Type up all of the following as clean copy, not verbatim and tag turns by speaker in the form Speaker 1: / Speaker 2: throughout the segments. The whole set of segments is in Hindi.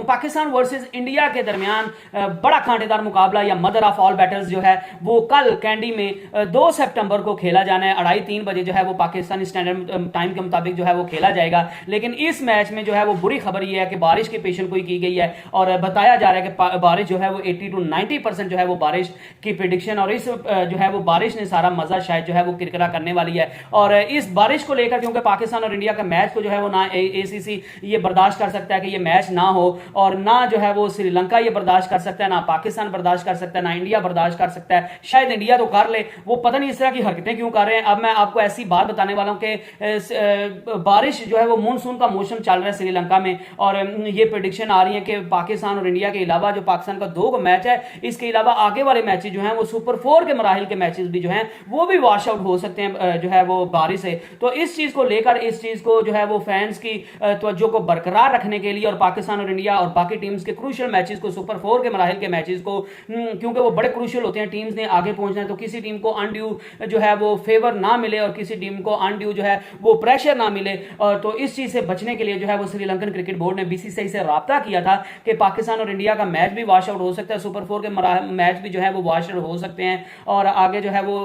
Speaker 1: पाकिस्तान वर्सेस इंडिया के दरमियान बड़ा कांटेदार मुकाबला या मदर ऑफ ऑल बैटल्स जो है वो कल कैंडी में 2 सितंबर को खेला जाना है। 2:30-3 बजे जो है वो पाकिस्तानी स्टैंडर्ड टाइम के मुताबिक जो है वो खेला जाएगा। लेकिन इस मैच में जो है वो बुरी खबर ये है कि बारिश की पेशन गोई की गई है और बताया जा रहा है कि बारिश जो है वो 80 to 90% जो है वो बारिश की प्रिडिक्शन, और इस जो है वो बारिश ने सारा मजा शायद जो है वो किरकिरा करने वाली है। और इस बारिश को लेकर क्योंकि पाकिस्तान और इंडिया का मैच को जो है वो ना ACC ये बर्दाश्त कर सकता है कि ये मैच ना हो, और ना जो है वो श्रीलंका ये बर्दाश्त कर सकता है, ना पाकिस्तान बर्दाश्त कर सकता है, ना इंडिया बर्दाश्त कर सकता है। शायद इंडिया तो कर ले, वो पता नहीं इस तरह की हरकतें क्यों कर रहे हैं। अब मैं आपको ऐसी बात बताने वाला हूं कि बारिश जो है वो मानसून का मौसम चल रहा है श्रीलंका में, और ये प्रेडिक्शन आ रही है कि पाकिस्तान और इंडिया के अलावा जो पाकिस्तान का 2 मैच है, इसके अलावा आगे वाले मैचेस जो हैं वो सुपर 4 के मराहिल के मैचेस भी जो हैं वो भी वॉश आउट हो सकते हैं जो है वो बारिश से। तो इस चीज को लेकर, इस चीज को जो है वो फैंस की तवज्जो को बरकरार रखने के लिए और पाकिस्तान और इंडिया और बाकी टीम्स के क्रूशियल मैचेस को, सुपर 4 के मराहिल के मैचेस को, क्योंकि वो बड़े क्रूशियल होते हैं, टीम्स ने आगे पहुंचना है, तो किसी टीम को अनड्यू जो है वो फेवर ना मिले और किसी टीम को अनड्यू जो है वो प्रेशर ना मिले। और तो इस चीज से बचने के लिए जो है वो श्रीलंकन क्रिकेट बोर्ड ने BCCI से राब्ता किया था कि पाकिस्तान और इंडिया का मैच भी वॉश आउट हो सकता है, सुपर 4 के मैच भी जो है वो वॉश आउट हो सकते हैं, और आगे जो है वो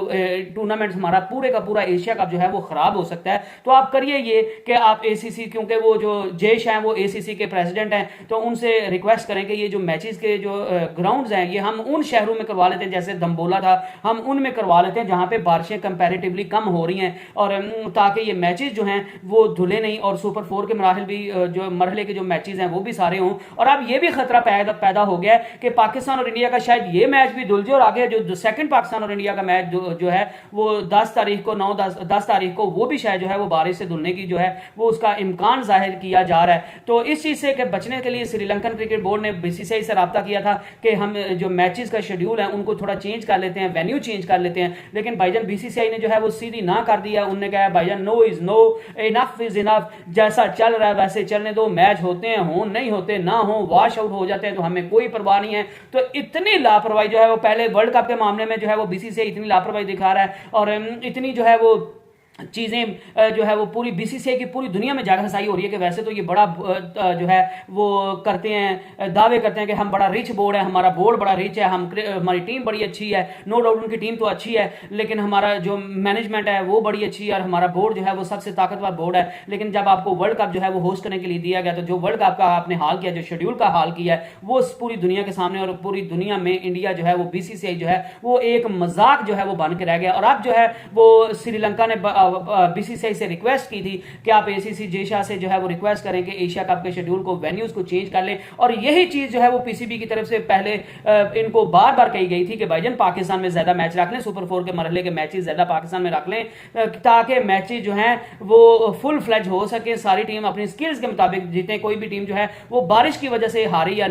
Speaker 1: टूर्नामेंट हमारा पूरे का पूरा एशिया कप जो है वो खराब हो सकता है। तो आप करिए ये कि आप ACC, क्योंकि वो जो जयश हैं वो ACC के प्रेसिडेंट हैं, तो उनसे रिक्वेस्ट करें कि ये जो मैचेस के जो ग्राउंड्स हैं ये हम उन शहरों में करवा लेते हैं, जैसे दम्बोला था, हम उनमें करवा लेते हैं जहां पे बारिशें कंपैरेटिवली कम हो रही हैं, और ताकि ये मैचेस जो हैं वो धुले नहीं, और सुपर 4 के मराहल भी जो मरहले के जो मैचेस हैं वो भी सारे हों। और अब ये भी खतरा पैदा हो गया है कि पाकिस्तान और इंडिया का शायद ये मैच भी धुल जाए, और आगे जो सेकंड पाकिस्तान और इंडिया का मैच जो है वो 10 तारीख को 10 तारीख को वो भी शायद जो है वो बारिश से धुलने की जो है वो उसका इम्कान जाहिर किया जा रहा है। तो इस चीज से बचने के लिए श्रीलंकन क्रिकेट बोर्ड ने BCCI से राब्ता किया था कि हम जो मैचेस का शेड्यूल है उनको थोड़ा चेंज कर लेते हैं, वेन्यू चेंज कर लेते हैं। लेकिन भाईजान BCCI ने जो है वो सीधी ना कर दिया। उन्होंने कहा भाईजान no is no, enough is enough, जैसा चल रहा है वैसे चलने दो, मैच होते हैं हो, नहीं होते ना हो, वॉश आउट हो जाते हैं तो हमें कोई परवाह नहीं है। तो इतनी लापरवाही जो है वो पहले वर्ल्ड कप के मामले में जो है वो BCCI इतनी लापरवाही दिखा रहा है, और इतनी जो है वो चीज़ें जो है वो पूरी BCCI की पूरी दुनिया में जाकर सही हो रही है कि वैसे तो ये बड़ा जो है वो करते हैं, दावे करते हैं कि हम बड़ा रिच बोर्ड है, हमारा बोर्ड बड़ा रिच है, हमारी टीम बड़ी अच्छी है। नो डाउट उनकी टीम तो अच्छी है, लेकिन हमारा जो मैनेजमेंट है वो बड़ी अच्छी है, और हमारा बोर्ड जो है वो सबसे ताकतवर बोर्ड है। लेकिन जब आपको वर्ल्ड कप जो है वो होस्ट करने के लिए दिया गया, तो जो वर्ल्ड कप का आपने हाल किया, जो शेड्यूल का हाल किया है, वो पूरी दुनिया के सामने और पूरी दुनिया में इंडिया जो है वो BCCI जो है वो एक मजाक जो है वो बन के रह गया। और अब जो है वो श्रीलंका ने BCCI से रिक्वेस्ट की थी कि आप ACC जेशा से जो है वो रिक्वेस्ट करें कि एशिया कप के शेड्यूल को, वेन्यूज को चेंज कर लें। और यही चीज जो है वो PCB की तरफ से पहले इनको बार बार कही गई थी कि भाईजान पाकिस्तान में ज्यादा मैच रख लें, सुपर 4 के मरहले के मैचेस ज्यादा पाकिस्तान में रख लें, ताकि मैचेस जो हैं वो फुल फ्लैज हो सके, सारी टीम अपनी स्किल्स के मुताबिक जीते। कोई भी टीम जो है वो बारिश की वजह से हारी या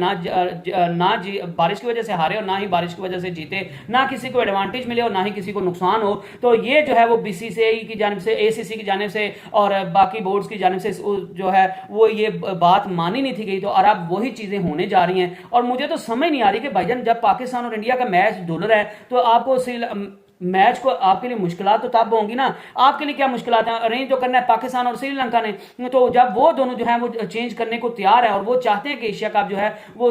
Speaker 1: बारिश की वजह से हारे और ना ही बारिश की वजह से जीते, ना किसी को एडवांटेज मिले और ना ही किसी को नुकसान हो। तो ये जो है वो BCCI की जानिब से, ACC की जानिब से और बाकी बोर्ड्स की जानिब से जो है वो ये बात मानी नहीं थी गई। तो और अब वही चीजें होने जा रही हैं, और मुझे तो समझ नहीं आ रही कि भाईजान जब पाकिस्तान और इंडिया का मैच धुल रहा है तो आपको मैच को आपके लिए मुश्किलात तो तब होंगी ना। आपके लिए क्या मुश्किलात है? अरेंज जो करना है पाकिस्तान और श्रीलंका ने, तो जब वो दोनों जो है वो चेंज करने को तैयार है और वो चाहते हैं कि एशिया कप जो है वो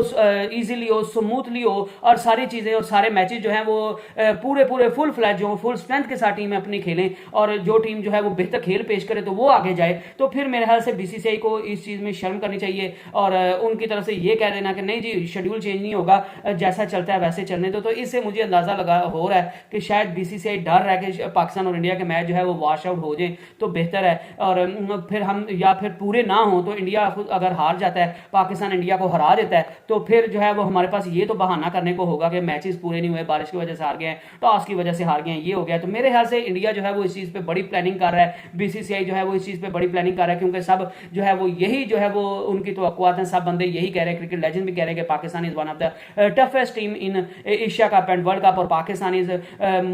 Speaker 1: इजीली हो, स्मूथली हो, और सारी चीजें और सारे मैचेस जो हैं वो पूरे फुल फ्लैज हो, फुल स्ट्रेंथ के साथ टीमें अपनी खेलें, और जो टीम जो है वो बेहतर खेल पेश करे तो वो आगे जाए। तो फिर मेरे ख्याल से BCCI को इस चीज में शर्म करनी चाहिए और उनकी तरफ से ये कह देना कि नहीं जी शेड्यूल चेंज नहीं होगा, जैसा चलता है वैसे चलने दो। तो इससे मुझे अंदाजा लगा हो रहा है कि शायद BCCI डर रहा है कि पाकिस्तान और इंडिया के मैच जो है वो वॉश आउट हो जाए तो बेहतर है, और फिर हम या फिर पूरे ना हो तो इंडिया अगर हार जाता है, पाकिस्तान इंडिया को हरा देता है, तो फिर जो है वो हमारे पास ये तो बहाना करने को होगा कि मैचेस पूरे नहीं हुए, बारिश की वजह से हार गए हैं, टॉस की वजह से हार गए हैं, ये हो गया। तो मेरे ख्याल से इंडिया जो है वो इस चीज पे बड़ी प्लानिंग कर रहा है, BCCI जो है वो इस चीज पे बड़ी प्लानिंग कर रहा है, क्योंकि सब जो है वो यही जो है वो उनकी तो अक्वात है, सब बंदे यही कह रहे हैं, क्रिकेट लेजेंड भी कह रहे हैं कि Pakistan is one of the toughest team in Asia cup and world cup, और Pakistan is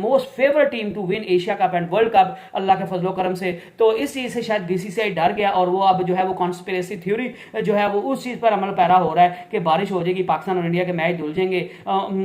Speaker 1: most most favourite team to win Asia cup and world cup अल्लाह के फजलो करम से। तो इस चीज से शायद बीसीसीआई डर गया और वो अब जो है वो कॉन्स्पिरेसी थ्योरी जो है वो उस चीज पर अमल पैरा हो रहा है कि बारिश हो जाएगी, पाकिस्तान और इंडिया के मैच धुल जाएंगे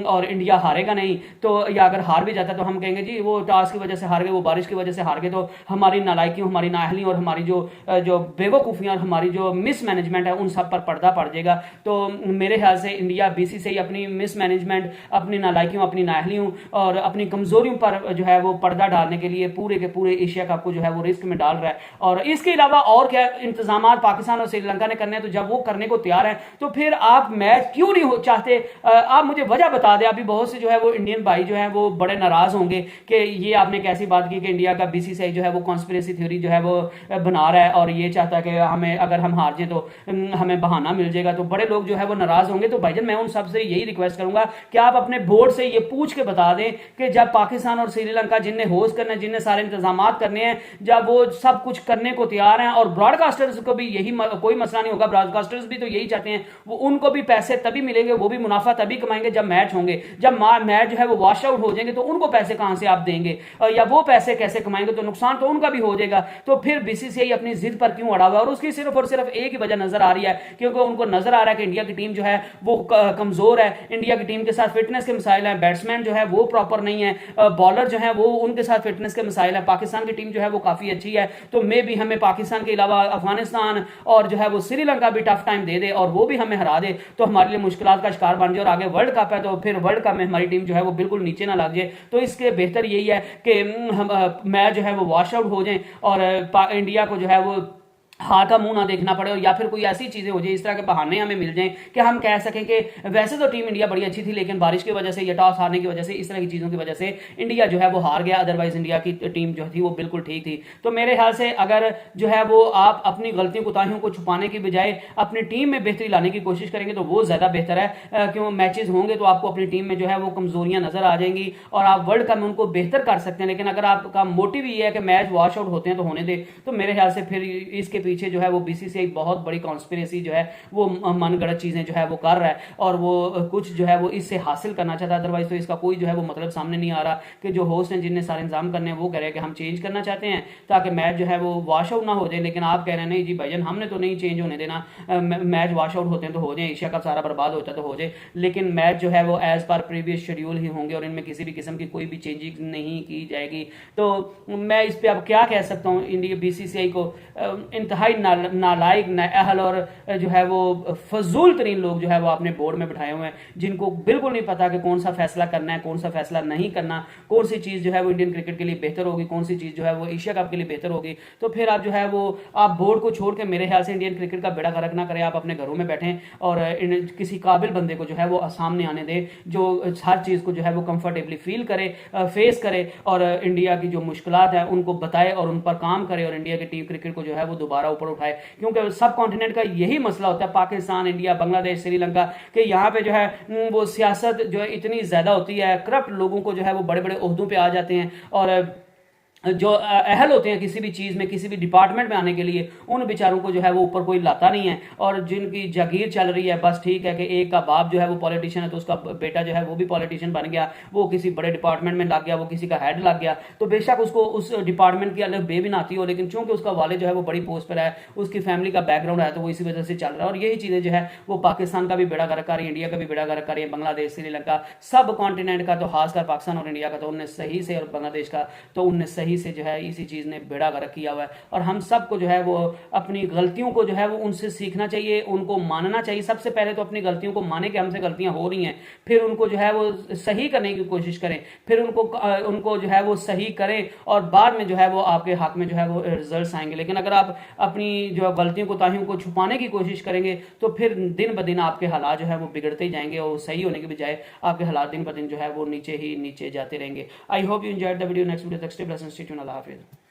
Speaker 1: और इंडिया हारेगा नहीं। तो या अगर हार भी जाता तो हम कहेंगे जी वो टास की वजह से हार गए, वो बारिश की वजह से हार गए। तो हमारी नालायकी, हमारी नाअहली और हमारी जो बेवकूफ़ियाँ और हमारी जो मिसमैनेजमेंट है उन सब पर पर्दा पड़ जाएगा। तो मेरे ख्याल से इंडिया बीसीसीआई अपनी मिसमैनेजमेंट, अपनी नालायकियों, अपनी नाअहलियों और अपनी कमजोरियों पर जो है वो पर्दा डालने के लिए पूरे के पूरे एशिया कप को जो है वो रिस्क में डाल रहा है। और इसके अलावा और क्या इंतजाम पाकिस्तान और श्रीलंका ने करने हैं, तो जब वो करने को तैयार है तो फिर आप मैच क्यों नहीं चाहते? आप मुझे वजह बता दें। अभी बहुत से जो है वो इंडियन भाई जो है वो बड़े नाराज होंगे कि ये आपने कैसी बात की कि इंडिया का बीसीसीआई जो है वो कॉन्स्पिरेसी थ्योरी जो है वो बना रहा है और ये चाहता है कि हमें अगर हम हार जाए तो हमें बहाना मिल जाएगा। तो बड़े लोग जो है वो नाराज होंगे। तो भाईजान मैं उन सबसे यही रिक्वेस्ट करूंगा कि आप अपने बोर्ड से ये पूछ के बता दें कि जब पाकिस्तान और श्रीलंका जिनने होस्ट करना है, जिनने सारे इंतजाम करने हैं, जब वो सब कुछ करने को तैयार हैं और ब्रॉडकास्टर्स को भी यही कोई मसला नहीं होगा, ब्रॉडकास्टर्स भी तो यही चाहते हैं, वो उनको भी पैसे तभी मिलेंगे, वो भी मुनाफा तभी कमाएंगे जब मैच होंगे। जब मैच जो है वो वॉश आउट हो जाएंगे तो उनको पैसे कहां से आप देंगे या वो पैसे कैसे कमाएंगे? तो नुकसान तो उनका भी हो जाएगा। तो फिर बीसीसीआई अपनी जिद पर क्यों अड़ा हुआ है? और उसकी सिर्फ और सिर्फ एक ही वजह नजर आ रही है, क्योंकि उनको नजर आ रहा है कि इंडिया की टीम जो है वो कमजोर है, इंडिया की टीम के साथ फिटनेस के मसाइल है, बैट्समैन जो है वो प्रॉपर नहीं है, बॉलर जो है वो उनके साथ फिटनेस के मसाइल है। पाकिस्तान की टीम जो है वो काफी अच्छी है। तो मे भी हमें पाकिस्तान के अलावा अफगानिस्तान और जो है वो श्रीलंका भी टफ टाइम दे दे और वो भी हमें हरा दे तो हमारे लिए मुश्किलात का शिकार बन जाए। और आगे वर्ल्ड कप है तो फिर वर्ल्ड कप में हमारी टीम जो है वो बिल्कुल नीचे ना लग जाए। तो इसके बेहतर यही है कि हम मैच जो है वो वॉश आउट हो जाए और इंडिया को जो है वो हार का मुंह ना देखना पड़े, और या फिर कोई ऐसी चीजें हो जाए, इस तरह के बहाने हमें मिल जाएं कि हम कह सकें कि वैसे तो टीम इंडिया बड़ी अच्छी थी लेकिन बारिश की वजह से या टॉस हारने की वजह से, इस तरह की चीजों की वजह से इंडिया जो है वो हार गया, अदरवाइज इंडिया की टीम जो थी वो बिल्कुल ठीक थी। तो मेरे ख्याल से अगर जो है वो आप अपनी गलतियों कोताहियों को छुपाने की बजाय अपनी टीम में बेहतरी लाने की कोशिश करेंगे तो वो ज्यादा बेहतर है। क्यों मैचेस होंगे तो आपको अपनी टीम में जो है वो कमजोरियां नजर आ जाएंगी और आप वर्ल्ड कप में उनको बेहतर कर सकते हैं। लेकिन अगर आपका मोटिव ये है कि मैच वॉश आउट होते हैं तो होने दे, तो मेरे ख्याल से फिर इसके पीछे जो है वो बीसीसीआई एक बहुत बड़ी कॉन्स्पिरेसी जो है वो मनगढ़ंत चीजें जो है वो कर रहा है और वो कुछ जो है वो इससे हासिल करना चाहता है। अदरवाइज तो इसका कोई जो है वो मतलब सामने नहीं आ रहा कि जो होस्ट हैं जिनने सारे इंतजाम करने हैं वो कह रहे हैं कि हम चेंज करना चाहते हैं ताकि मैच जो है वो वॉश आउट ना हो जाए। लेकिन आप कह रहे हैं नहीं जी भाईजान हमने तो नहीं चेंज होने देना, मैच वॉश आउट होते हैं तो हो जाए, एशिया कप सारा बर्बाद होता है तो हो जाए, लेकिन मैच जो है वो एज पर प्रीवियस शेड्यूल ही होंगे और इनमें किसी भी किस्म की कोई भी चेंजिंग नहीं की जाएगी। तो मैं इस पर अब क्या कह सकता हूँ, इंडिया बीसीसीआई को इंतहाई नालायक, नाअहल और जो है वो फजूल तरीन लोग जो है वो अपने बोर्ड में बिठाए हुए हैं, जिनको बिल्कुल नहीं पता कि कौन सा फैसला करना है, कौन सा फैसला नहीं करना, कौन सी चीज जो है वो इंडियन क्रिकेट के लिए बेहतर होगी, कौन सी चीज जो है वो एशिया कप के लिए बेहतर होगी। तो फिर आप जो है वो आप बोर्ड को छोड़ के मेरे ख्याल से इंडियन क्रिकेट का बेड़ा गर्क ना करें, आप अपने घरों में बैठें और किसी काबिल बंदे को जो है वो सामने आने दे जो हर चीज को जो है वो कंफर्टेबली फील करे, फेस करे और इंडिया की जो मुश्किलात है उनको बताए और उन पर काम करे और इंडिया की टीम क्रिकेट को जो है वो दोबारा ऊपर उठाए। क्योंकि सब कॉन्टिनेंट का यही मसला होता है, पाकिस्तान, इंडिया, बांग्लादेश, श्रीलंका, कि यहाँ पे जो है वो सियासत जो है इतनी ज्यादा होती है, करप्ट लोगों को जो है वो बड़े बड़े ओहदों पे आ जाते हैं और जो अहल होते हैं किसी भी चीज़ में, किसी भी डिपार्टमेंट में आने के लिए, उन बेचारों को जो है वो ऊपर कोई लाता नहीं है। और जिनकी जागीर चल रही है, बस ठीक है कि एक का बाप जो है वो पॉलिटिशियन है तो उसका बेटा जो है वो भी पॉलिटिशियन बन गया, वो किसी बड़े डिपार्टमेंट में लग गया, वो किसी का हेड लग गया, तो बेशक उसको उस डिपार्टमेंट की अलग बेबी आती हो, लेकिन चूंकि उसका वाले जो है वो बड़ी पोस्ट पर है, उसकी फैमिली का बैकग्राउंड है, तो वो इसी वजह से चल रहा है। और यही चीज़ें जो है वो पाकिस्तान का भी बेड़ा गर्क कर रही है, इंडिया का भी बेड़ा गर्क कर रही है, बांग्लादेश, श्रीलंका, सब कॉन्टिनेंट का, तो खासकर पाकिस्तान और इंडिया का तो उनने सही से, और बांग्लादेश का तो उनने सही से जो है इसी चीज ने बेड़ा गर्क किया हुआ है। और हम सबको जो है वो अपनी गलतियों को जो है वो उनसे सीखना चाहिए, उनको मानना चाहिए। सबसे पहले तो अपनी गलतियों को माने कि हमसे गलतियां हो रही हैं, फिर उनको जो है वो सही करने की कोशिश करें, फिर उनको जो है वो सही करें और बाद में जो है वो आपके हक में जो है वो रिजल्ट आएंगे। लेकिन अगर आप अपनी जो गलतियों कोताहियों को छुपाने की कोशिश करेंगे तो फिर दिन ब दिन आपके हालात जो है वो बिगड़ते ही जाएंगे और सही होने के बजाय आपके हालात दिन ब दिन जो है वो नीचे ही नीचे जाते रहेंगे। I hope you enjoyed the video. Next video तक stay blessed and stay tuned. अल्लाह हाफिज़।